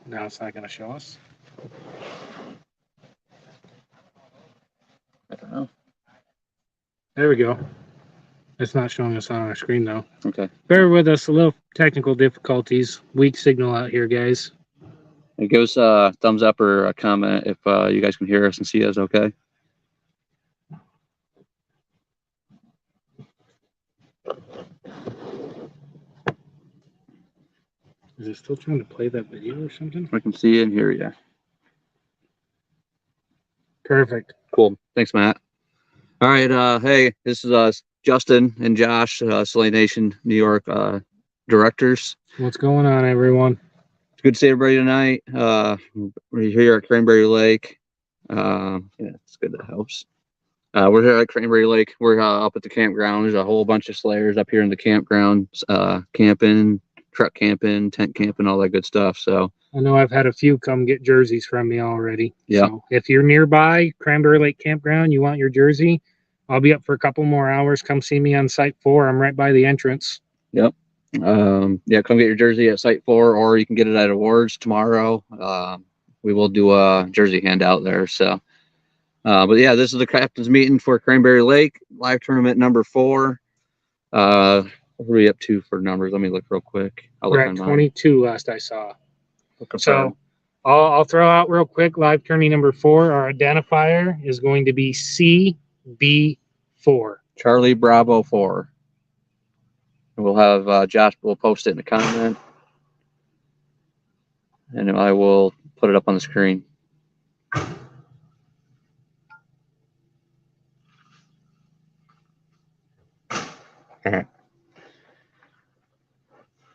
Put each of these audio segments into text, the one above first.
Now it's not going to show us. I don't know. There we go. It's not showing us on our screen though. Okay. Bear with us. A little technical difficulties. Weak signal out here, guys. Give us a thumbs up or a comment if you guys can hear us and see us okay. Is it still trying to play that video or something? I can see you and hear you. Perfect. Cool. Thanks, Matt. All right. Hey, this is Justin and Josh, Slay Nation New York directors. What's going on, everyone? It's good to see everybody tonight. We're here at Cranberry Lake. Yeah, it's good. That helps. We're here at Cranberry Lake. We're up at the campground. There's a whole bunch of slayers up here in the campground, camping, truck camping, tent camping, all that good stuff. So I know I've had a few come get jerseys from me already. Yeah. So if you're nearby Cranberry Lake Campground, you want your jersey, I'll be up for a couple more hours. Come see me on Site 4. I'm right by the entrance. Yep. Yeah, come get your jersey at Site 4, or you can get it at Awards tomorrow. We will do a jersey handout there. So, but yeah, this is the captain's meeting for Cranberry Lake live tournament number 4. What are we up to for numbers? Let me look real quick. We're at 22 last I saw. So I'll throw out real quick. Live tourney number 4. Our identifier is going to be CB4. Charlie Bravo 4. We'll have Josh will post it in the comment, and I will put it up on the screen. Let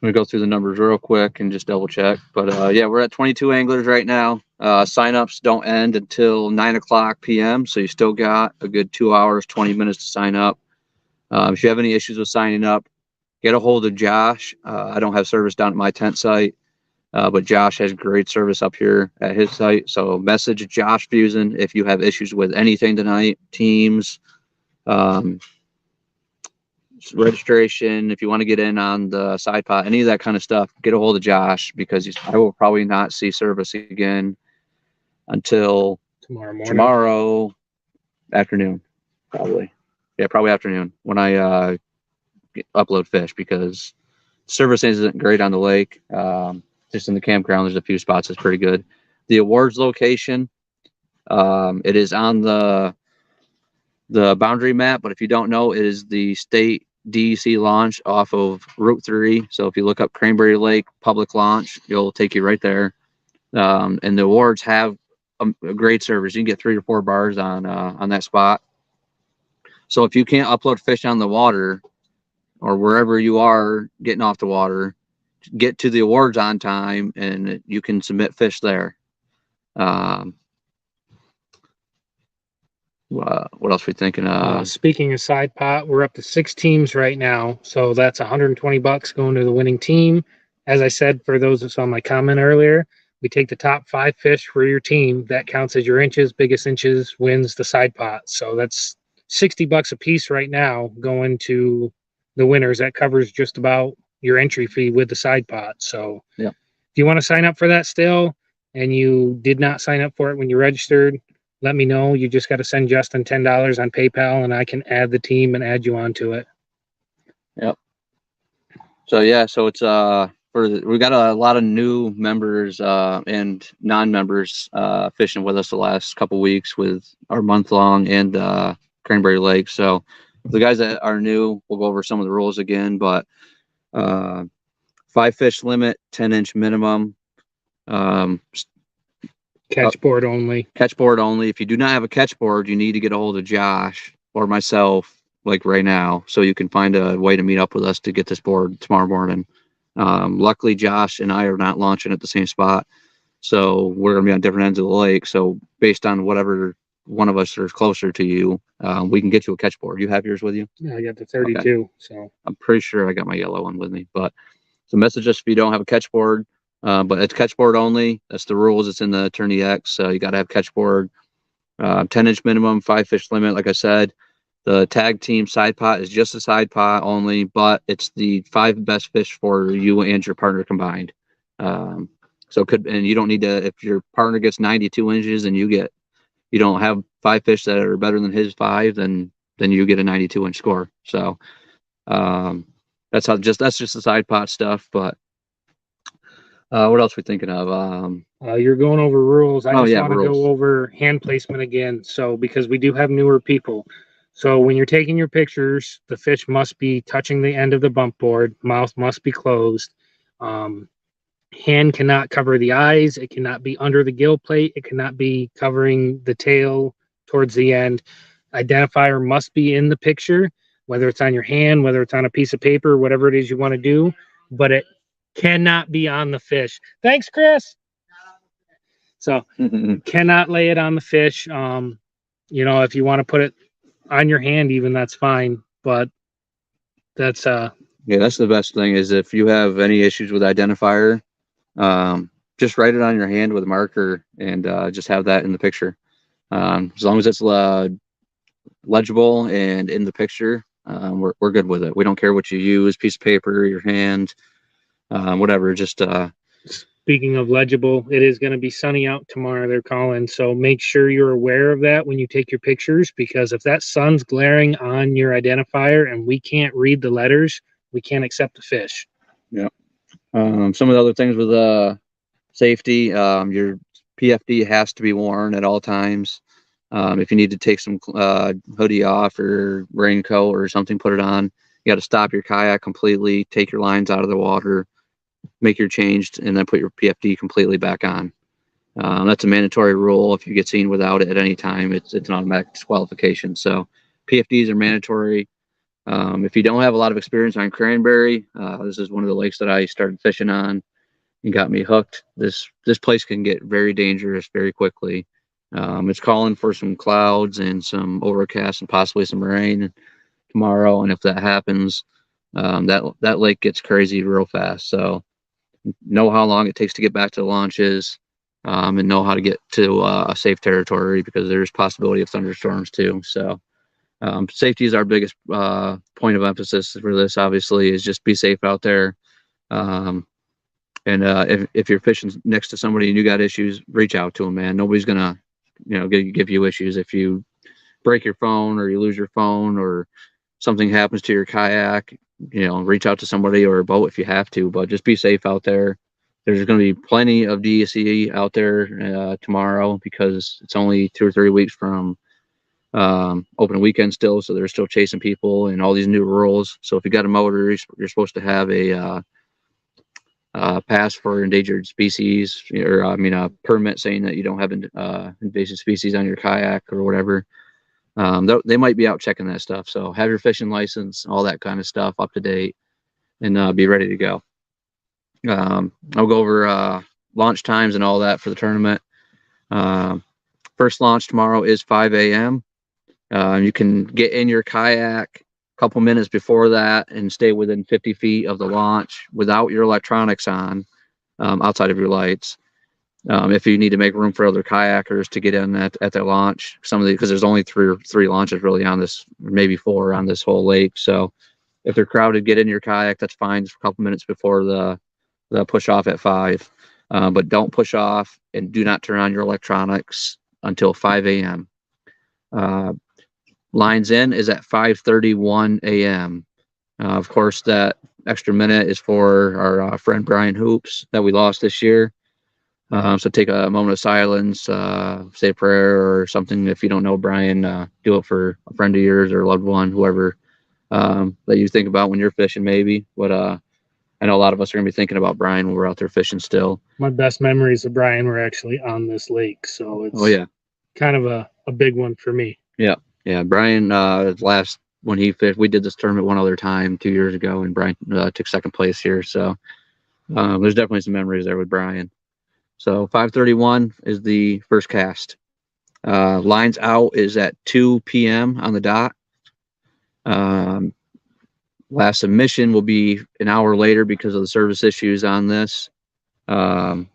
me go through the numbers real quick and just double check. But yeah, we're at 22 anglers right now. Signups don't end until 9:00 p.m. So you still got a good 2 hours, 20 minutes to sign up. If you have any issues with signing up, get a hold of Josh. I don't have service down at my tent site, but Josh has great service up here at his site. So message Josh Fusen if you have issues with anything tonight, teams, registration, if you want to get in on the side pot, any of that kind of stuff, get a hold of Josh, because I will probably not see service again until tomorrow afternoon, probably. Yeah, probably afternoon when I upload fish, because service isn't great on the lake. Just in the campground, there's a few spots that's pretty good. The awards location, it is on the boundary map, but if you don't know, it is the state DEC launch off of Route 3. So if you look up Cranberry Lake public launch, it'll take you right there. And the awards have a great service. You can get 3 or 4 bars on that spot. So if you can't upload fish on the water, or wherever you are getting off the water, get to the awards on time and you can submit fish there. What else are we thinking? Speaking of side pot, we're up to 6 teams right now. So that's $120 going to the winning team. As I said, for those that saw my comment earlier, we take the top 5 fish for your team. That counts as your inches. Biggest inches wins the side pot. So that's $60 a piece right now going to the winners. That covers just about your entry fee with the side pot. So yeah, if you want to sign up for that still, and you did not sign up for it when you registered, let me know. You just got to send Justin $10 on PayPal, and I can add the team and add you onto it. Yep. So yeah, so it's we got a lot of new members and non-members fishing with us the last couple weeks with our month-long and Cranberry Lake. So the guys that are new, we'll go over some of the rules again, but 5 fish limit, 10-inch minimum. Catch board only. Catch board only. If you do not have a catch board, you need to get a hold of Josh or myself, like right now, so you can find a way to meet up with us to get this board tomorrow morning. Luckily, Josh and I are not launching at the same spot, so we're going to be on different ends of the lake. So based on whatever one of us is closer to you, we can get you a catch board. You have yours with you? Yeah, I got the 32. Okay. So I'm pretty sure I got my yellow one with me. But so message us if you don't have a catch board. But it's catch board only. That's the rules. It's in the Attorney X. So you got to have catch board. 10-inch minimum, 5 fish limit. Like I said, the tag team side pot is just a side pot only, but it's the 5 best fish for you and your partner combined. So and you don't need to, if your partner gets 92 inches and you don't have 5 fish that are better than his 5, then you get a 92 inch score. So, that's just the side pot stuff. But, what else are we thinking of? You're going over rules. I just want to rules. go over hand placement again. So, because we do have newer people. So, when you're taking your pictures, the fish must be touching the end of the bump board, mouth must be closed. Hand cannot cover the eyes. It cannot be under the gill plate. It cannot be covering the tail towards the end. Identifier must be in the picture, whether it's on your hand, whether it's on a piece of paper, whatever it is you want to do, but it cannot be on the fish. Thanks, Chris. So cannot lay it on the fish. If you want to put it on your hand, even that's fine. But that's that's the best thing is if you have any issues with identifier, just write it on your hand with a marker and just have that in the picture. As long as it's legible and in the picture, we're good with it. We don't care what you use, piece of paper, your hand, whatever. Just speaking of legible, it is going to be sunny out tomorrow, they're calling. So make sure you're aware of that when you take your pictures, because if that sun's glaring on your identifier and we can't read the letters, we can't accept the fish. Yeah. Some of the other things with safety, your PFD has to be worn at all times. If you need to take some hoodie off or raincoat or something, put it on. You got to stop your kayak completely, take your lines out of the water, make your change, and then put your PFD completely back on. That's a mandatory rule. If you get seen without it at any time, it's an automatic disqualification. So PFDs are mandatory. If you don't have a lot of experience on Cranberry, this is one of the lakes that I started fishing on and got me hooked. This place can get very dangerous very quickly. It's calling for some clouds and some overcast and possibly some rain tomorrow. And if that happens, that lake gets crazy real fast. So know how long it takes to get back to the launches, and know how to get to a safe territory, because there's possibility of thunderstorms too. So safety is our biggest point of emphasis for this, obviously, is just be safe out there. And if you're fishing next to somebody and you got issues, reach out to them, man. Nobody's gonna give you issues. If you break your phone or you lose your phone or something happens to your kayak, reach out to somebody or a boat if you have to, but just be safe out there. There's going to be plenty of DSE out there tomorrow, because it's only 2 or 3 weeks from open weekend still, so they're still chasing people and all these new rules. So if you got a motor, you're supposed to have a pass for endangered species, or a permit saying that you don't have invasive species on your kayak or whatever. They might be out checking that stuff. So have your fishing license, all that kind of stuff up to date, and be ready to go. I'll go over launch times and all that for the tournament. First launch tomorrow is 5 a.m. You can get in your kayak a couple minutes before that and stay within 50 feet of the launch without your electronics on, outside of your lights. If you need to make room for other kayakers to get in at their launch, because there's only three launches really on this, maybe 4 on this whole lake. So if they're crowded, get in your kayak. That's fine. Just a couple minutes before the push off at 5. But don't push off and do not turn on your electronics until 5 a.m. Lines in is at 5:31 a.m. Of course, that extra minute is for our friend Brian Hoops that we lost this year. So take a moment of silence, say a prayer or something. If you don't know Brian, do it for a friend of yours or a loved one, whoever that you think about when you're fishing, maybe. But I know a lot of us are going to be thinking about Brian when we're out there fishing still. My best memories of Brian were actually on this lake, so it's kind of a big one for me. Yeah. Brian, last when he fished, we did this tournament one other time 2 years ago, and Brian took second place here. So there's definitely some memories there with Brian. So 5:31 is the first cast. Lines out is at 2 p.m. on the dot. Last submission will be an hour later because of the service issues on this. And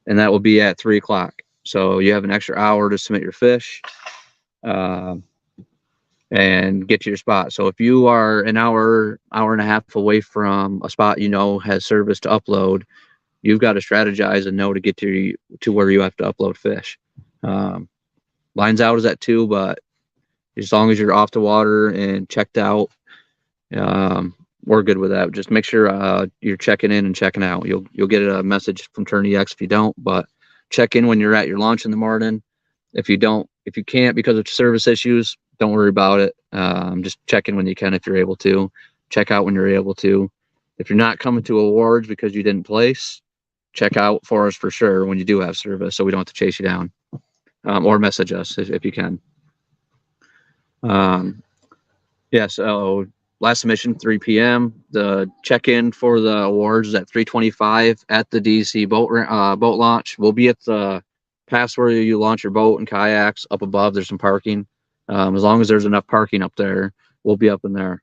that will be at 3 o'clock. So you have an extra hour to submit your fish and get to your spot. So if you are an hour and a half away from a spot has service to upload, you've got to strategize and know to get to where you have to upload fish. Lines out is at 2, but as long as you're off the water and checked out, we're good with that. Just make sure you're checking in and checking out. You'll get a message from TurnEX if you don't, but check in when you're at your launch in the morning. If you can't because of service issues, don't worry about it. Just check in when you can if you're able to. Check out when you're able to. If you're not coming to awards because you didn't place, check out for us for sure when you do have service, so we don't have to chase you down, or message us if you can. So last submission 3 p.m. The check-in for the awards is at 3:25 at the DC boat launch. We'll be at the pass where you launch your boat and kayaks. Up above, there's some parking. As long as there's enough parking up there, we'll be up in there.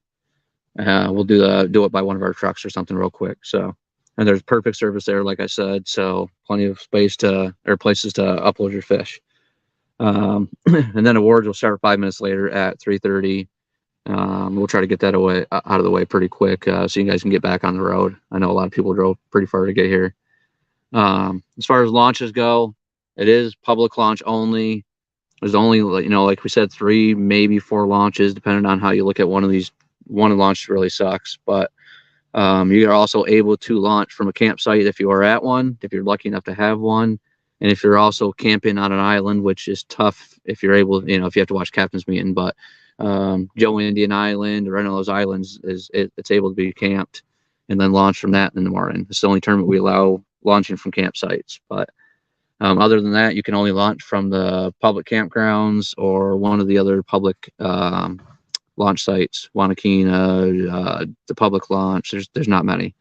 We'll do it by one of our trucks or something real quick. So, and there's perfect service there, like I said. So plenty of places to upload your fish. And then awards will start 5 minutes later at 3:30. We'll try to get that out of the way pretty quick, so you guys can get back on the road. I know a lot of people drove pretty far to get here. As far as launches go, it is public launch only. There's only, like we said, 3, maybe 4 launches, depending on how you look at one of these. One of the launches really sucks, but you are also able to launch from a campsite if you are at one, if you're lucky enough to have one. And if you're also camping on an island, which is tough if you're able, if you have to watch captain's meeting, but Joe Indian Island or any of those islands it's able to be camped and then launch from that in the morning. It's the only tournament we allow launching from campsites. But other than that, you can only launch from the public campgrounds or one of the other public launch sites. Wanakina, the public launch. There's not many.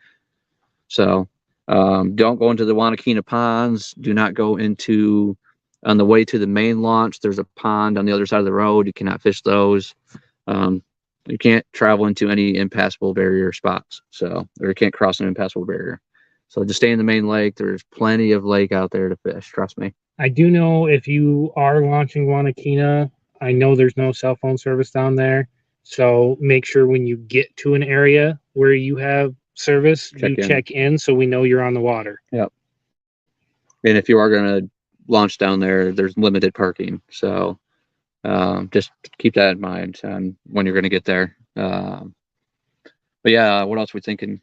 So don't go into the Wanakina ponds. Do not go into. On the way to the main launch, there's a pond on the other side of the road. You cannot fish those. You can't travel into any impassable barrier spots. Or you can't cross an impassable barrier. So just stay in the main lake. There's plenty of lake out there to fish. Trust me. I do know if you are launching Wanakina, I know there's no cell phone service down there. So make sure when you get to an area where you have service, check in so we know you're on the water. Yep. And if you are going to launch down there, there's limited parking, so just keep that in mind on when you're going to get there. But yeah, what else are we thinking?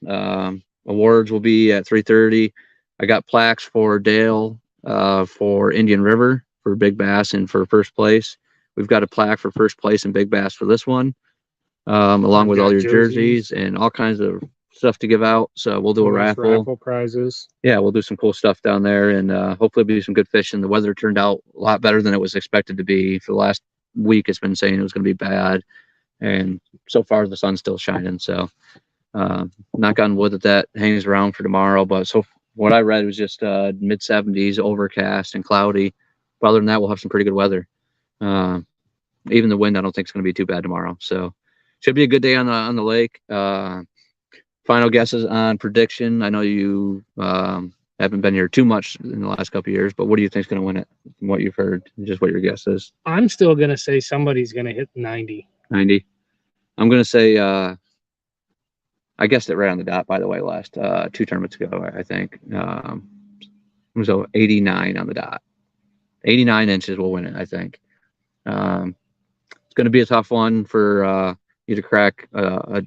Awards will be at 3:30. I got plaques for Dale for Indian River for big bass and for first place. We've got a plaque for first place and big bass for this one, along with all your jerseys and all kinds of stuff to give out. So we'll do a raffle prizes. Yeah, we'll do some cool stuff down there, and hopefully be some good fishing. The weather turned out a lot better than it was expected to be. For the last week, it's been saying it was going to be bad, and so far the sun's still shining. So knock on wood that hangs around for tomorrow. But so what I read was just mid 70s, overcast and cloudy. But other than that, we'll have some pretty good weather. Even the wind, I don't think it's going to be too bad tomorrow. So should be a good day on the lake. Final guesses on prediction. I know you haven't been here too much in the last couple of years, but what do you think is going to win it from what you've heard? Just what your guess is. I'm still going to say somebody's going to hit 90. 90. I'm going to say, I guessed it right on the dot, by the way, last 2 tournaments ago, I think. So 89 on the dot. 89 inches will win it, I think. It's going to be a tough one for you to crack a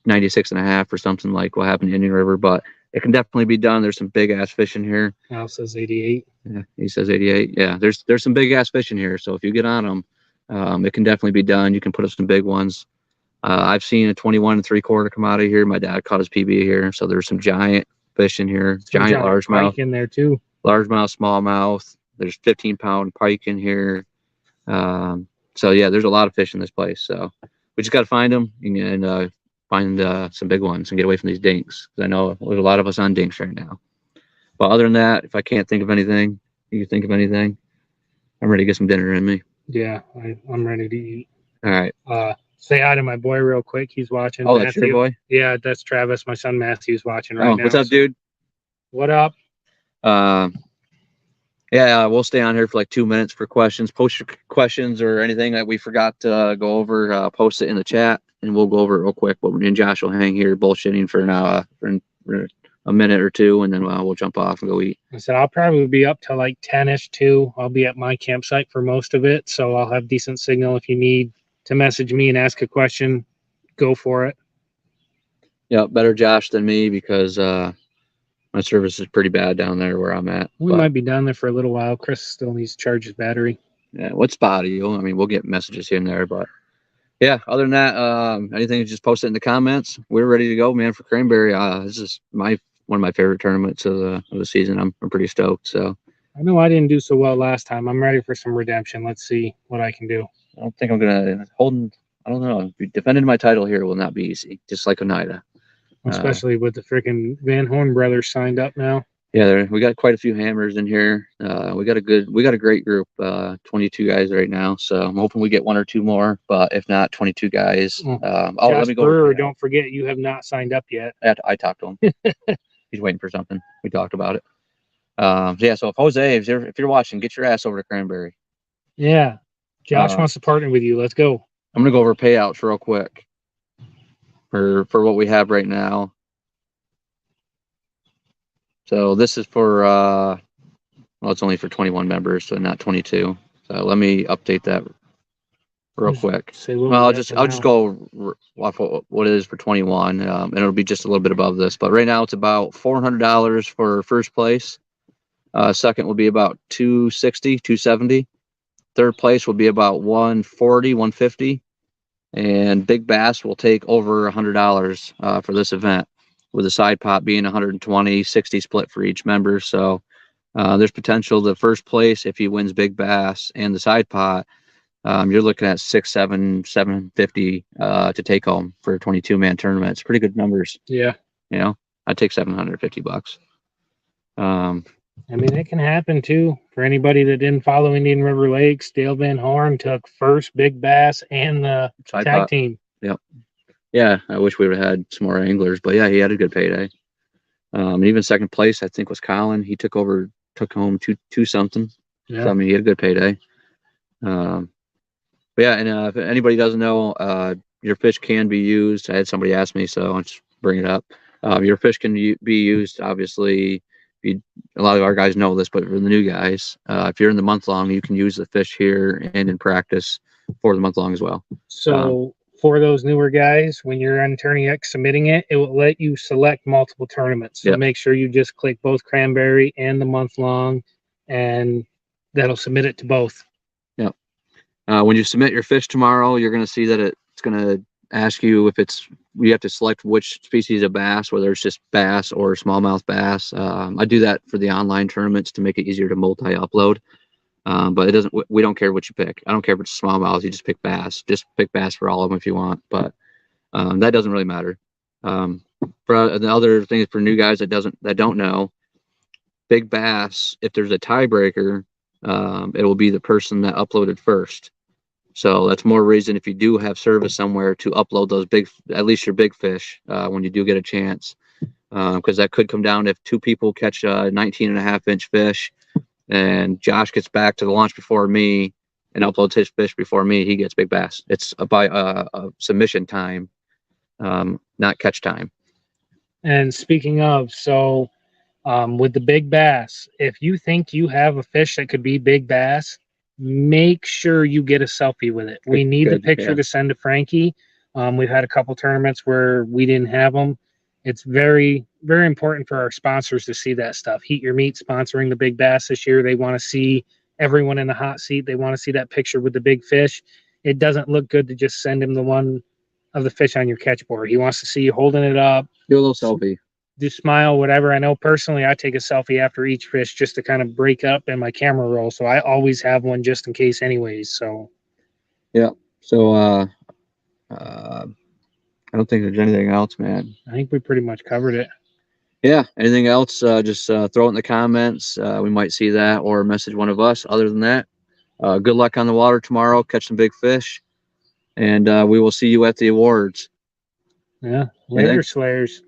96.5 or something like what happened in Indian River, but it can definitely be done. There's some big ass fish in here. Al says 88. Yeah, he says 88. Yeah, there's some big ass fish in here. So if you get on them, it can definitely be done. You can put up some big ones. I've seen a 21 3/4 come out of here. My dad caught his PB here, so there's some giant fish in here. Giant largemouth in there too. Largemouth, smallmouth. There's 15-pound pike in here. So yeah, there's a lot of fish in this place. So we just got to find them and find some big ones and get away from these dinks. I know there's a lot of us on dinks right now. But other than that, if I can't think of anything, you think of anything, I'm ready to get some dinner in me. Yeah, I'm ready to eat. All right. Say hi to my boy real quick. He's watching. Oh, that's your boy? Yeah, that's Travis. My son Matthew's watching right now. What's up, dude? What up? Yeah, we'll stay on here for like 2 minutes for questions. Post your questions or anything that we forgot to go over. Post it in the chat, and we'll go over it real quick. But me and Josh will hang here bullshitting for now for a minute or two, and then we'll jump off and go eat. I said I'll probably be up till like 10ish too. I'll be at my campsite for most of it, so I'll have decent signal. If you need to message me and ask a question, go for it. Yeah, better Josh than me because my service is pretty bad down there where I'm at. We might be down there for a little while. Chris still needs to charge his battery. Yeah, what spot are you? I mean, we'll get messages here and there, but yeah, other than that, anything, just post it in the comments. We're ready to go, man, for Cranberry. This is one of my favorite tournaments of the season. I'm pretty stoked. So I know I didn't do so well last time. I'm ready for some redemption. Let's see what I can do. I don't think I'm gonna I don't know. Defending my title here will not be easy, just like Oneida. Especially with the freaking Van Horn brothers signed up now. Yeah, we got quite a few hammers in here. We got a great group, 22 guys right now. So I'm hoping we get one or two more, but if not, 22 guys. Let me go. Brewer, don't forget you have not signed up yet. I talked to him. He's waiting for something. We talked about it. Yeah. So if Jose, if you're watching, get your ass over to Cranberry. Yeah, Josh wants to partner with you. Let's go. I'm gonna go over payouts real quick for what we have right now. So this is for well, it's only for 21 members, so not 22. So let me update that real quick. Well, I'll just go off what it is for 21, and it'll be just a little bit above this. But right now it's about $400 for first place. Second will be about 260, 270. Third place will be about 140, 150. And Big Bass will take over $100 for this event, with the side pot being 120, 60 split for each member. So there's potential. The first place, if he wins Big Bass and the side pot, you're looking at $750 to take home for a 22-man tournament. It's pretty good numbers. Yeah. I'd take $750. I mean, it can happen too. For anybody that didn't follow Indian River Lakes, Dale Van Horn took first Big Bass and the tag team. Yep. Yeah, I wish we would have had some more anglers, but yeah, he had a good payday. Even second place, I think, was Colin. He took home two something. Yeah. So, I mean, he had a good payday. But yeah, and if anybody doesn't know, your fish can be used. I had somebody ask me, so I'll just bring it up. Your fish can be used, obviously. A lot of our guys know this, but for the new guys, if you're in the month long, you can use the fish here and in practice for the month long as well. So for those newer guys, when you're on Tourney X submitting it, it will let you select multiple tournaments. So make sure you just click both Cranberry and the month long, and that'll submit it to both. Yep. When you submit your fish tomorrow, you're going to see that it's going to ask you if you have to select which species of bass, whether it's just bass or smallmouth bass. I do that for the online tournaments to make it easier to multi-upload. But we don't care what you pick. I don't care if it's smallmouth. You just pick bass. Just pick bass for all of them if you want. But that doesn't really matter. For the other thing for new guys that don't know, Big Bass, if there's a tiebreaker, it will be the person that uploaded first. So that's more reason, if you do have service somewhere, to upload those at least your big fish when you do get a chance, because that could come down if two people catch a 19.5-inch fish and Josh gets back to the launch before me and uploads his fish before me, he gets Big Bass. It's by submission time, not catch time. And speaking of, so with the Big Bass, if you think you have a fish that could be Big Bass, make sure you get a selfie with it. We need the picture to send to Frankie. We've had a couple tournaments where we didn't have them. It's very, very important for our sponsors to see that stuff. Heat Your Meat sponsoring the Big Bass this year. They want to see everyone in the hot seat. They want to see that picture with the big fish. It doesn't look good to just send him the one of the fish on your catch board. He wants to see you holding it up. Do a little selfie. Do smile, whatever. I know personally I take a selfie after each fish just to kind of break up in my camera roll. So I always have one just in case anyways. So yeah. So I don't think there's anything else, man. I think we pretty much covered it. Yeah. Anything else, just throw it in the comments. We might see that or message one of us. Other than that, good luck on the water tomorrow. Catch some big fish. And we will see you at the awards. Yeah. Later, Slayers.